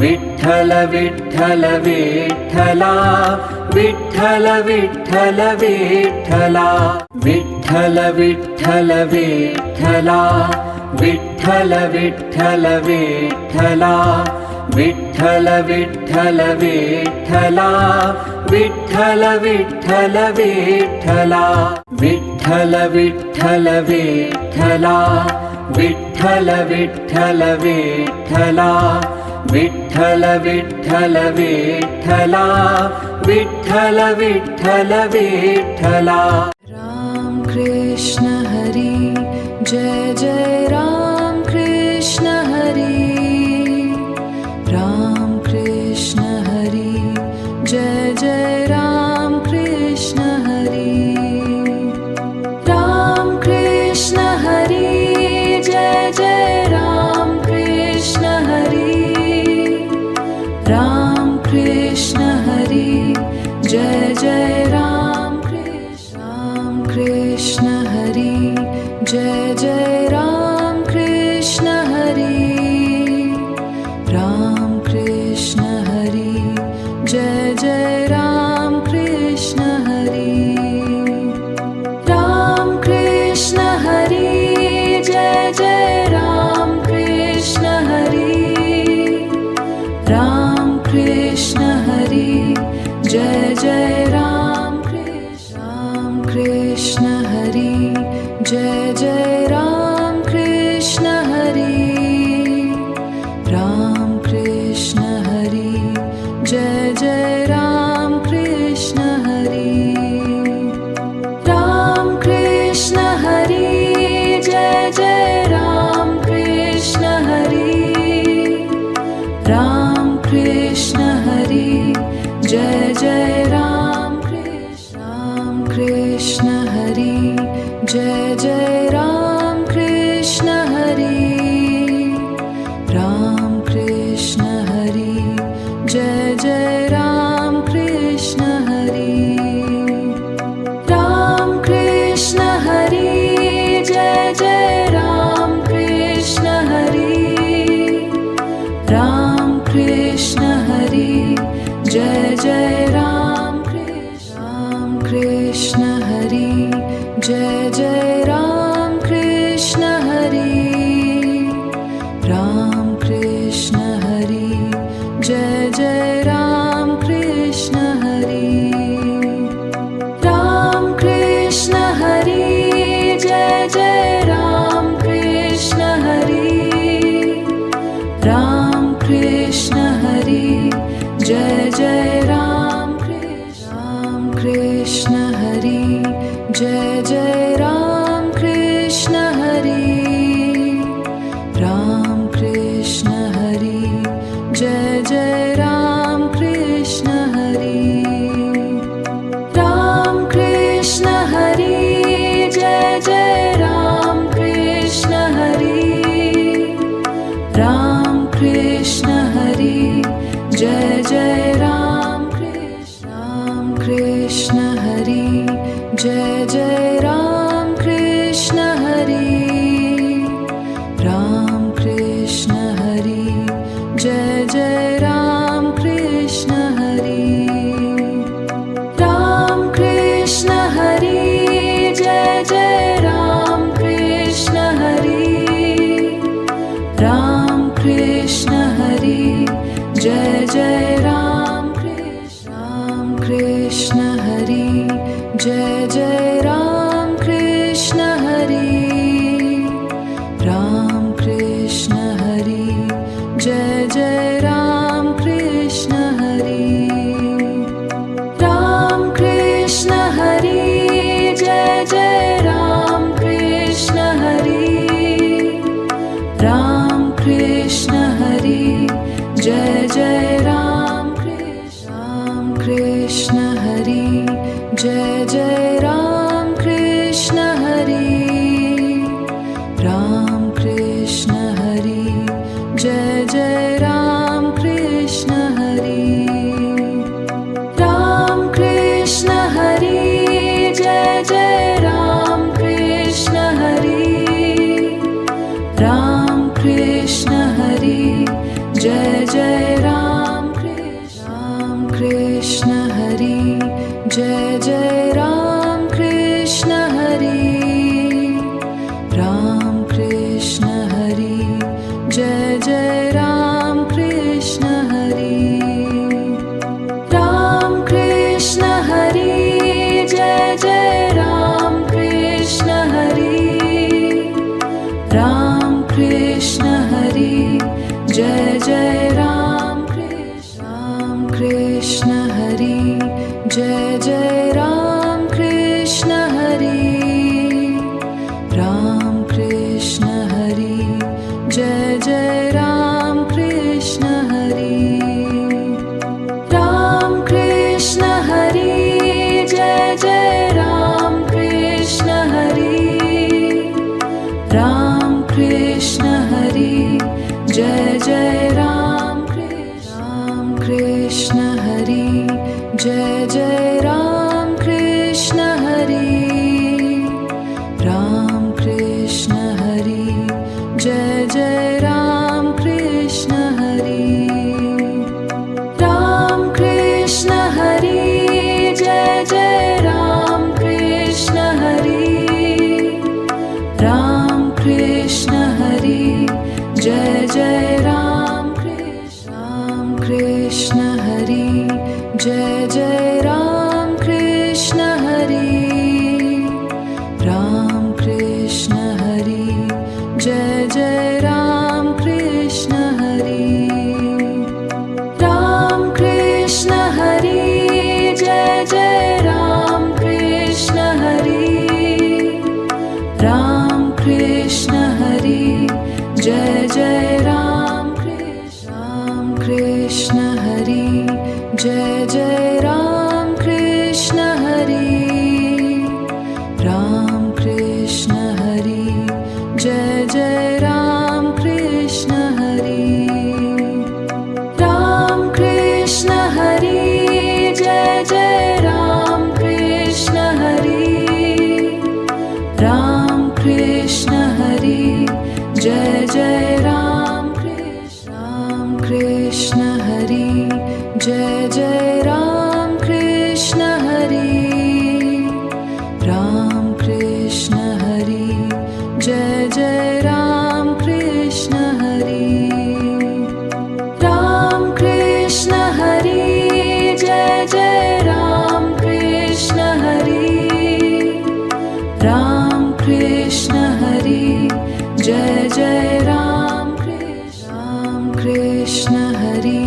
Vitthal Vitthal Vitthala Vitthal Vitthal Vitthala Vitthal Vitthal Vitthala Vitthal Vitthal Vitthala Vitthal Vitthal Vitthala Vitthal Vitthal Vitthala Vitthal Vitthal Vitthala Vitthal Vitthal Vitthala Vitthal Vitthal Vitthala Vitthal Vitthal Vitthala Ram Krishna Hari Jai Jai Ram Krishna Hari Ram Krishna Hari Jai Jai Ram Krishna Hari Ram Krishna Hari Jai Jai Ram Krishna Hari Ram Krishna Hari Jai Jai Ram Krishna Hari Jai Jai Ram Krishna Hari Ram Krishna Hari Jai Jai Ram Krishna Hari Ram Krishna Hari Jai Jai Ram Krishna Hari Ram Krishna Hari Jai Jai Ram Krishna Hari Jai Jai Ram Krishna Hari Ram Krishna Hari Jai Jai Ram Krishna Hari Ram Krishna Hari Jai Jai Ram Krishna Hari Ram Krishna Hari Jai Jai Ram Krishna Hari Jai Jai Ram Krishna Hari Ram Krishna Hari Jai Jai Ram Krishna Hari Ram Krishna Hari Jai Jai Ram Krishna Hari Ram Krishna Hari Jai Jai Ram Krishna Hari Jai Jai Ram Krishna Hari Ram Krishna Hari Jai Jai Ram Krishna Hari Ram Krishna Hari Jai Jai Ram Krishna Hari Ram Krishna Hari Jai Jai Ram Krishna Hari Jai Jai Ram Krishna Hari Ram Krishna Hari Jai Jai Ram Krishna Hari Ram Krishna Hari Jai Jai Ram Krishna Hari Ram Krishna Hari Jai Jai Ram Krishna Hari Jai Jai Ram Krishna Hari Ram Krishna Hari Jai Jai Ram Krishna Hari Ram Krishna Hari Jai Jai Ram Krishna Hari Ram Krishna Hari Jai Jai Ram Krishna Hari Jai Jai Ram Krishna Hari Ram Krishna Hari Jai Jai Ram Krishna Hari Ram Krishna Hari Jai Jai Ram Krishna Hari Ram Krishna Hari Jai Jai Ram Krishna Hari Jai Jai Ram Krishna Hari Ram Krishna Hari Jai Jai Ram Krishna Hari Ram Krishna Hari Jai Jai Ram Krishna Hari Ram Krishna Hari Jai Jai Ram Krishna Hari Jai Jai Ram Krishna Hari Ram Krishna Hari Jai Jai Ram Krishna Hari Ram Krishna Hari Jai Jai Ram Krishna Hari Ram Krishna Hari Jai Jai Ram Krishna Hari Jai Jai Ram Krishna Hari Ram Krishna Hari Jai Jai Ram Krishna Hari Ram Krishna Hari Jai Jai Ram Krishna Hari Ram Krishna Hari Jai Jai Ram Krishna Hari Jai Jai Ram Krishna Hari Ram Krishna Hari Jai Jai Ram Krishna Hari Ram Krishna Hari Jai Jai Ram Krishna Hari Ram Krishna Hari Jai Jai Ram Krishna Hari Jai Jai Ram Krishna Hari Ram Krishna Hari Jai Jai Ram Krishna Hari Ram Krishna Hari Jai Jai Ram Krishna Hari Ram Krishna Hari Jai Jai Ram Krishna Hari Jai Jai Ram Krishna Hari Ram Krishna Hari Jai Jai Ram Krishna Hari Ram Krishna Hari Jai Jai Ram Krishna Hari Ram Krishna Hari Jai Jai Ram Krishna Hari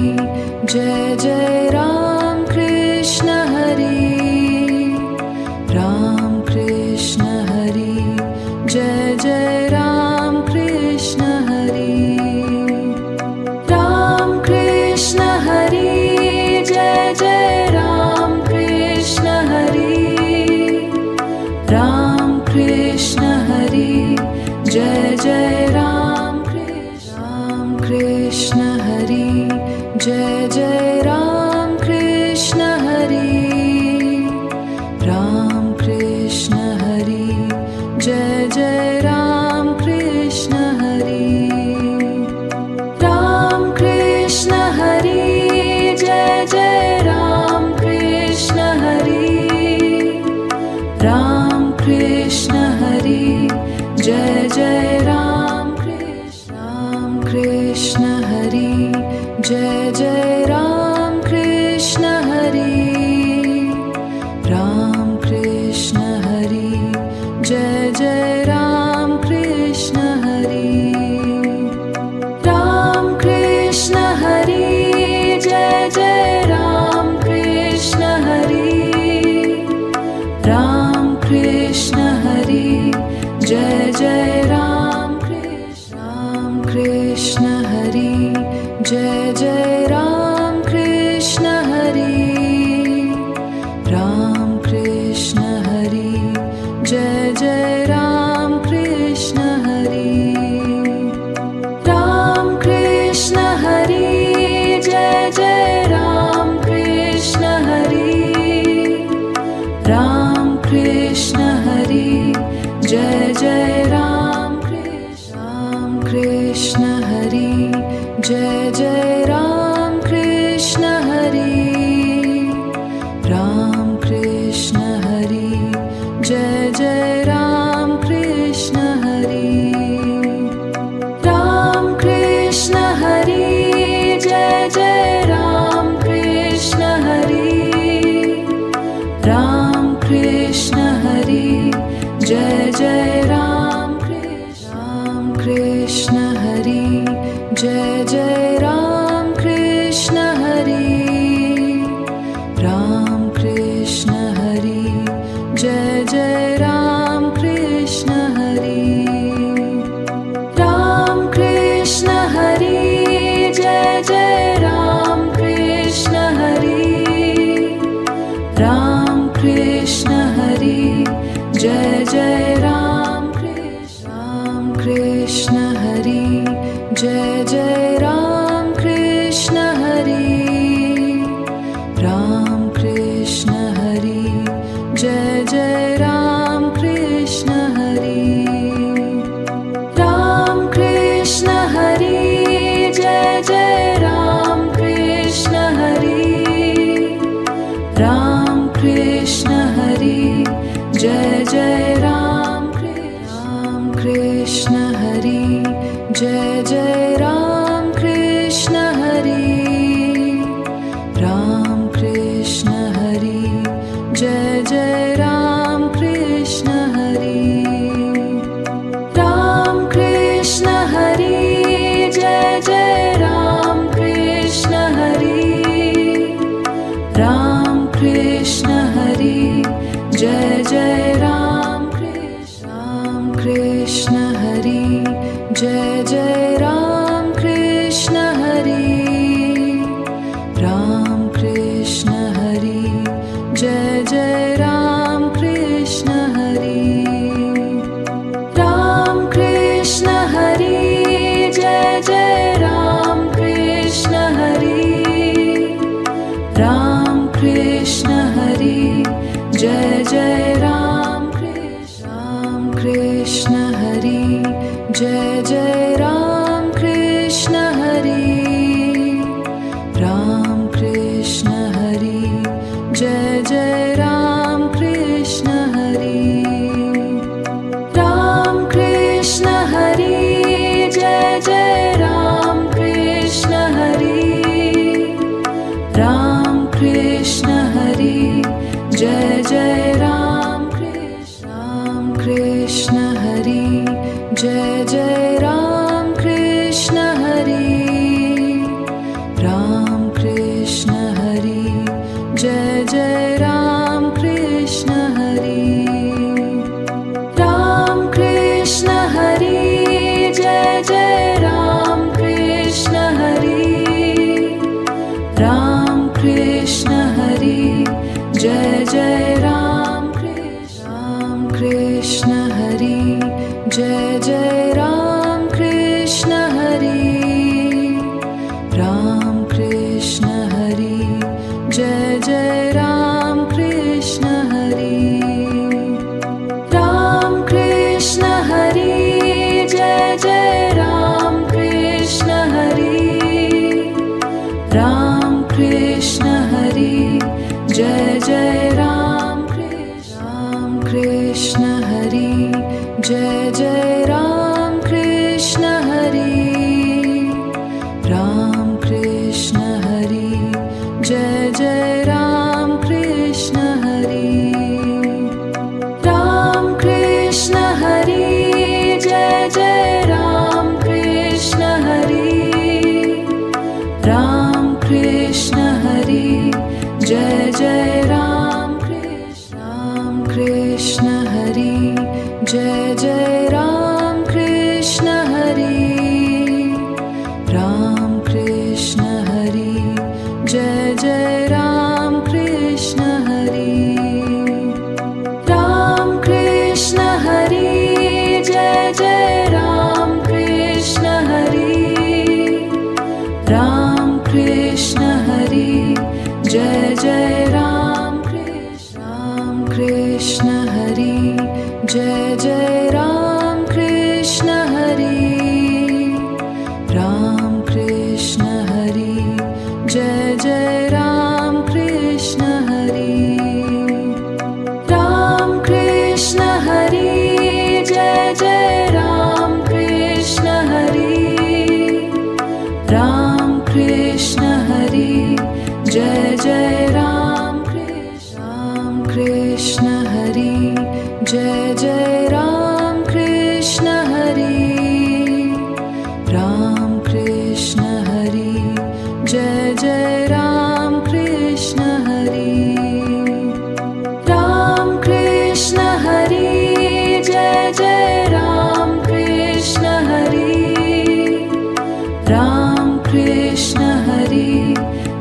Jai Jai Ram Krishna Hari Ram Krishna Hari Jai Jai Ram Krishna Hari Ram Krishna Hari Jai Jai Ram Krishna Hari Ram Krishna Hari Jai Jai Ram Krishna Hari Jai Jai Ram Krishna Hari Ram Krishna Hari Jai Jai Ram Krishna Hari Ram Krishna Hari Jai Jai Ram Krishna Hari Ram Krishna Hari Jai Jai Ram Krishna Hari Jai Jai Ram Ram Krishna Hari Jai Jai Ram Krishna Hari Jai Jai Ram Krishna Hari Ram Krishna Hari Jai Jai Ram Krishna Hari Ram Krishna Hari Jai Jai Ram Krishna Hari Ram Krishna Hari Jai Jai Ram Krishna Hari Jai Jai Ram Krishna Hari Ram Krishna Hari Jai Jai Ram Krishna Hari Ram Krishna Hari Jai Jai Ram Krishna Hari Ram Krishna Hari Jai Jai Ram Krishna Hari Jai Jai Ram Krishna Hari Ram Krishna Hari Jai Jai Ram Krishna Hari Ram Krishna Hari Jai Jai Ram Krishna Hari Ram Krishna Hari Jai Jai Ram Krishna Hari Jai Jai Ram Krishna Hari Ram Krishna Hari Jai Jai Ram Krishna Hari Ram Krishna Hari Jai Jai Ram Krishna Hari Ram Krishna Hari Jai Jai Ram Krishna Hari Jai Jai Ram Krishna Hari Ram Krishna Hari Jai Jai Ram Krishna Hari Ram Krishna Hari Jai Jai Ram Krishna Hari Ram Krishna Hari Jai Jai Ram Krishna Hari Jai Jai Ram Krishna Hari Ram Krishna Hari Jai Jai Ram Krishna Hari Ram Krishna Hari Jai Jai Ram Krishna Hari Ram Krishna Hari Jai Jai Ram Krishna Hari Jai Jai Ram Krishna Hari Ram Krishna Hari Jai Jai Ram Krishna Hari Ram Krishna Hari Jai Jai Ram Krishna Hari Ram Krishna Hari Jai Jai Ram Krishna Hari Jai Jai Ram Krishna Hari Ram Krishna Hari Jai Jai Ram Krishna Hari Ram Krishna Hari Jai Jai Ram Krishna Hari Ram Krishna Hari Jai Jai Ram Krishna Hari Jai Jai Ram Krishna Hari Ram Krishna Hari Jai Jai Ram Krishna Hari Ram Krishna Hari Jai Jai Ram Krishna Hari Ram Krishna Hari Jai Jai Ram Krishna Hari Jai Jai Ram Krishna Hari Ram Krishna Hari Jai Jai Ram Krishna Hari Ram Krishna Hari Jai Jai Ram Krishna Hari Ram Krishna Hari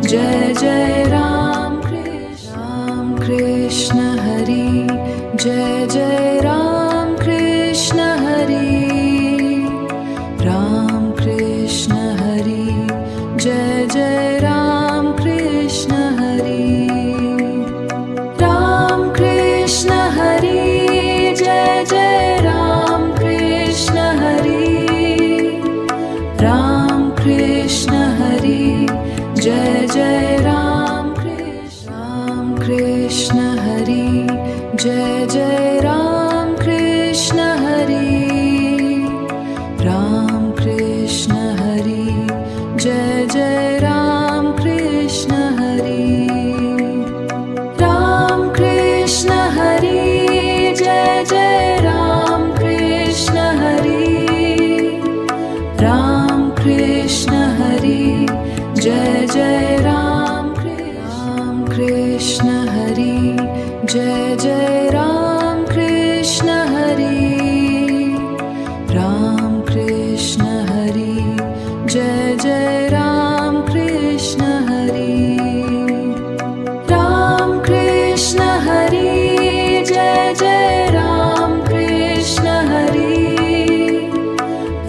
Jai Jai Ram Krishna Jai Jai Ram Krishna Hari Ram Krishna Hari Jai Jai Ram Krishna Hari Ram Krishna Hari Jai Jai Ram Krishna Hari Ram Krishna Hari Jai Jai Ram Krishna Hari Jai Jai Ram Krishna Hari Ram Krishna Hari Jai Jai Ram Krishna Hari Ram Krishna Hari Jai Jai Ram Krishna Hari Ram Krishna Hari Jai Jai Ram Krishna Hari Jai Jai Ram Krishna Hari Ram Krishna Hari Jai Jai Ram Krishna Hari Ram Krishna Hari Jai Jai Ram Krishna Hari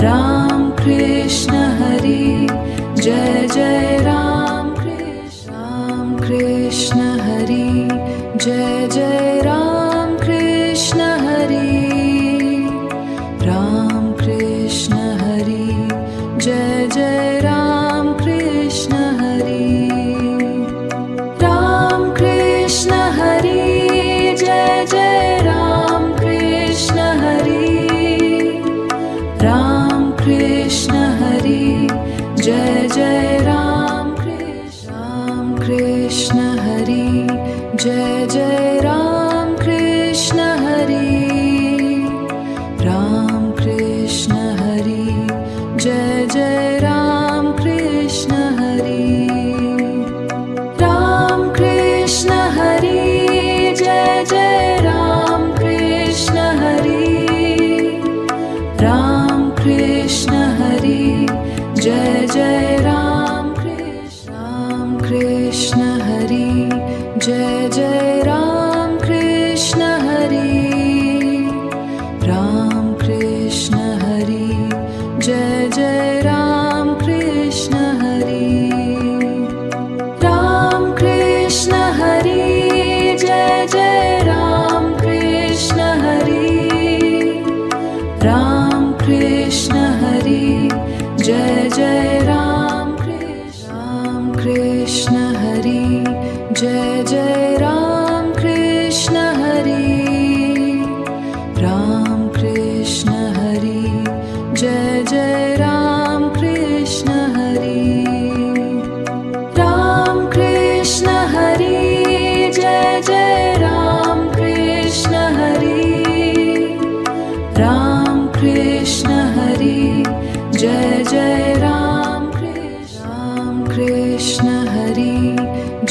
Ram Krishna Hari Jai Jai Ram Krishna Hari Jai Jai Ram Krishna Hari Ram Krishna Hari Jai Jai Ram Krishna Hari Ram Krishna Hari Jai Jai Ram Krishna Hari Ram Krishna Hari Jai Jai Ram Krishna Hari Jai Jai Ram Krishna Hari Ram Krishna Hari Jai Jai Ram Krishna Hari Ram Krishna Hari Jai Jai Ram Krishna Hari Ram Krishna Hari Jai Jai Ram Krishna Hari Jai Jai Ram Krishna Hari Ram Krishna Hari Jai Jai Ram Krishna Hari Ram Krishna Hari Jai Jai Ram Krishna Hari Ram Krishna Hari Jai Jai Ram Krishna Hari Jai Jai Ram Krishna Hari Ram Krishna Hari Jai Jai Ram Krishna Hari Ram Krishna Hari Jai Jai Ram Krishna Hari Ram Krishna Hari Jai Jai Ram Krishna Hari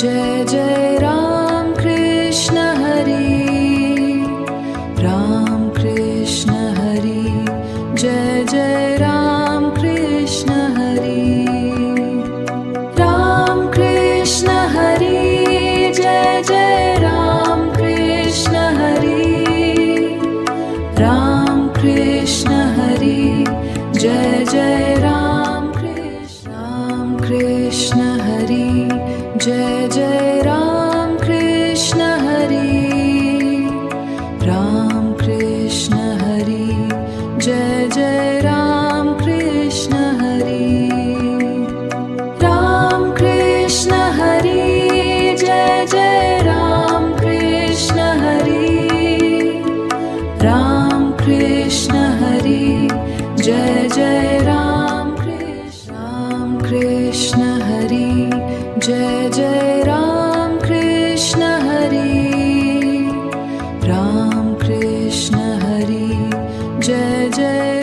Jai Jai Ram Krishna Hari Ram Krishna Hari Jai Jai Ram Krishna Hari Ram Krishna Hari Jai Jai Ram Krishna Hari Ram Krishna Hari Jai Jai Ram Krishna Hari Jai Jai Ram Krishna Hari Ram Krishna Hari Jai Jai Ram Krishna Hari Ram Krishna Hari Jai Jai Ram Krishna Hari Ram Krishna Hari Jai Jai Ram Krishna Hari Jai Jai Ram Krishna Hari Ram Krishna Hari Jai Jai